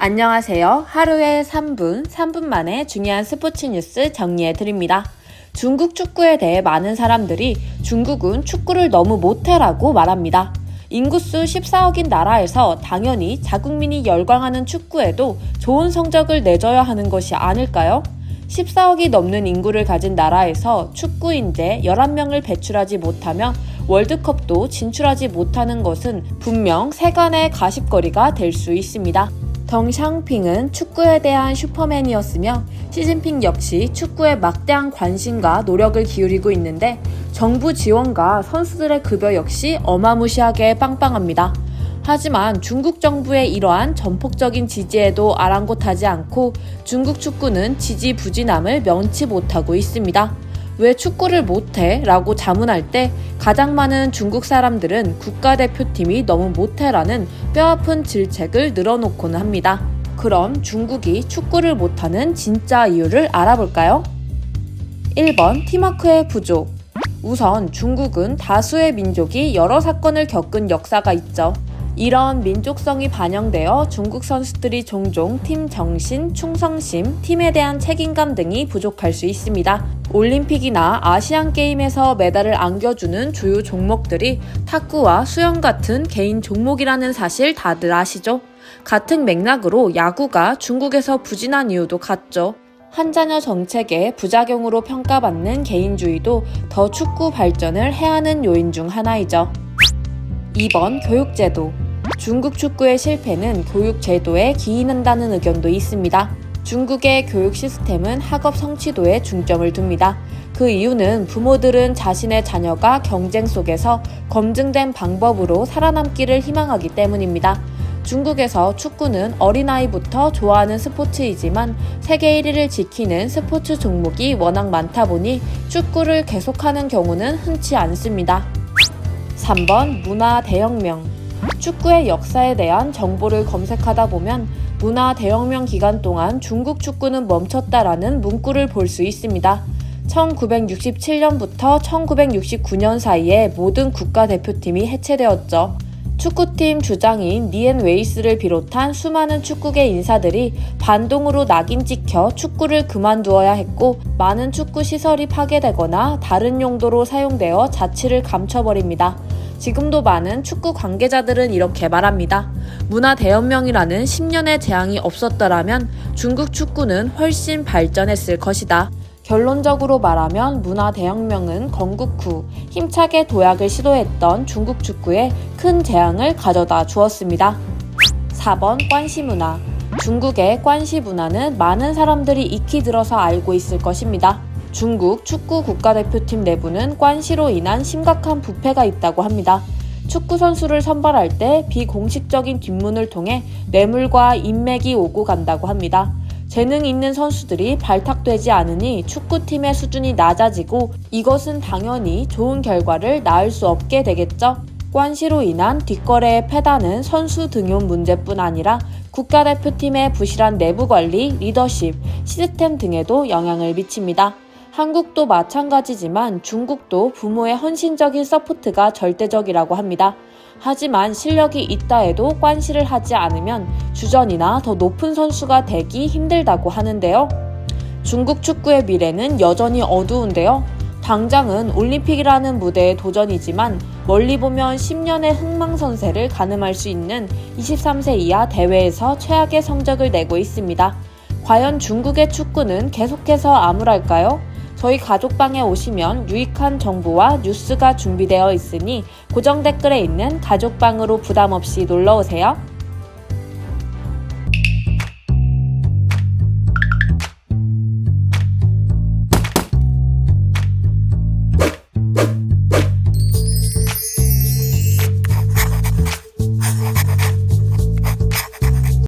안녕하세요. 하루에 3분 만에 중요한 스포츠 뉴스 정리해드립니다. 중국 축구에 대해 많은 사람들이 중국은 축구를 너무 못해라고 말합니다. 인구수 14억인 나라에서 당연히 자국민이 열광하는 축구에도 좋은 성적을 내줘야 하는 것이 아닐까요? 14억이 넘는 인구를 가진 나라에서 축구 인재 11명을 배출하지 못하며 월드컵도 진출하지 못하는 것은 분명 세간의 가십거리가 될 수 있습니다. 덩샹핑은 축구에 대한 슈퍼맨이었으며 시진핑 역시 축구에 막대한 관심과 노력을 기울이고 있는데 정부 지원과 선수들의 급여 역시 어마무시하게 빵빵합니다. 하지만 중국 정부의 이러한 전폭적인 지지에도 아랑곳하지 않고 중국 축구는 지지부진함을 면치 못하고 있습니다. 왜 축구를 못해? 라고 자문할 때 가장 많은 중국 사람들은 국가대표팀이 너무 못해라는 뼈아픈 질책을 늘어놓고는 합니다. 그럼 중국이 축구를 못하는 진짜 이유를 알아볼까요? 1번 팀워크의 부족. 우선 중국은 다수의 민족이 여러 사건을 겪은 역사가 있죠. 이런 민족성이 반영되어 중국 선수들이 종종 팀 정신, 충성심, 팀에 대한 책임감 등이 부족할 수 있습니다. 올림픽이나 아시안게임에서 메달을 안겨주는 주요 종목들이 탁구와 수영 같은 개인 종목이라는 사실 다들 아시죠? 같은 맥락으로 야구가 중국에서 부진한 이유도 같죠. 한 자녀 정책의 부작용으로 평가받는 개인주의도 더 축구 발전을 해하는 요인 중 하나이죠. 2번 교육제도. 중국 축구의 실패는 교육 제도에 기인한다는 의견도 있습니다. 중국의 교육 시스템은 학업 성취도에 중점을 둡니다. 그 이유는 부모들은 자신의 자녀가 경쟁 속에서 검증된 방법으로 살아남기를 희망하기 때문입니다. 중국에서 축구는 어린아이부터 좋아하는 스포츠이지만 세계 1위를 지키는 스포츠 종목이 워낙 많다 보니 축구를 계속하는 경우는 흔치 않습니다. 3번 문화 대혁명. 축구의 역사에 대한 정보를 검색하다 보면 문화 대혁명 기간 동안 중국 축구는 멈췄다라는 문구를 볼 수 있습니다. 1967년부터 1969년 사이에 모든 국가대표팀이 해체되었죠. 축구팀 주장인 리엔 웨이스를 비롯한 수많은 축구계 인사들이 반동으로 낙인 찍혀 축구를 그만두어야 했고 많은 축구 시설이 파괴되거나 다른 용도로 사용되어 자취를 감춰버립니다. 지금도 많은 축구 관계자들은 이렇게 말합니다. 문화 대혁명이라는 10년의 재앙이 없었더라면 중국 축구는 훨씬 발전했을 것이다. 결론적으로 말하면 문화 대혁명은 건국 후 힘차게 도약을 시도했던 중국 축구에 큰 재앙을 가져다 주었습니다. 4번 관시 문화. 중국의 관시 문화는 많은 사람들이 익히 들어서 알고 있을 것입니다. 중국 축구 국가대표팀 내부는 관시로 인한 심각한 부패가 있다고 합니다. 축구 선수를 선발할 때 비공식적인 뒷문을 통해 뇌물과 인맥이 오고 간다고 합니다. 재능 있는 선수들이 발탁되지 않으니 축구팀의 수준이 낮아지고 이것은 당연히 좋은 결과를 낳을 수 없게 되겠죠. 관시로 인한 뒷거래의 폐단은 선수 등용 문제뿐 아니라 국가대표팀의 부실한 내부 관리, 리더십, 시스템 등에도 영향을 미칩니다. 한국도 마찬가지지만 중국도 부모의 헌신적인 서포트가 절대적이라고 합니다. 하지만 실력이 있다 해도 관시를 하지 않으면 주전이나 더 높은 선수가 되기 힘들다고 하는데요. 중국 축구의 미래는 여전히 어두운데요. 당장은 올림픽이라는 무대의 도전이지만 멀리 보면 10년의 흥망성쇠를 가늠할 수 있는 23세 이하 대회에서 최악의 성적을 내고 있습니다. 과연 중국의 축구는 계속해서 암울할까요? 저희 가족방에 오시면 유익한 정보와 뉴스가 준비되어 있으니 고정 댓글에 있는 가족방으로 부담 없이 놀러오세요.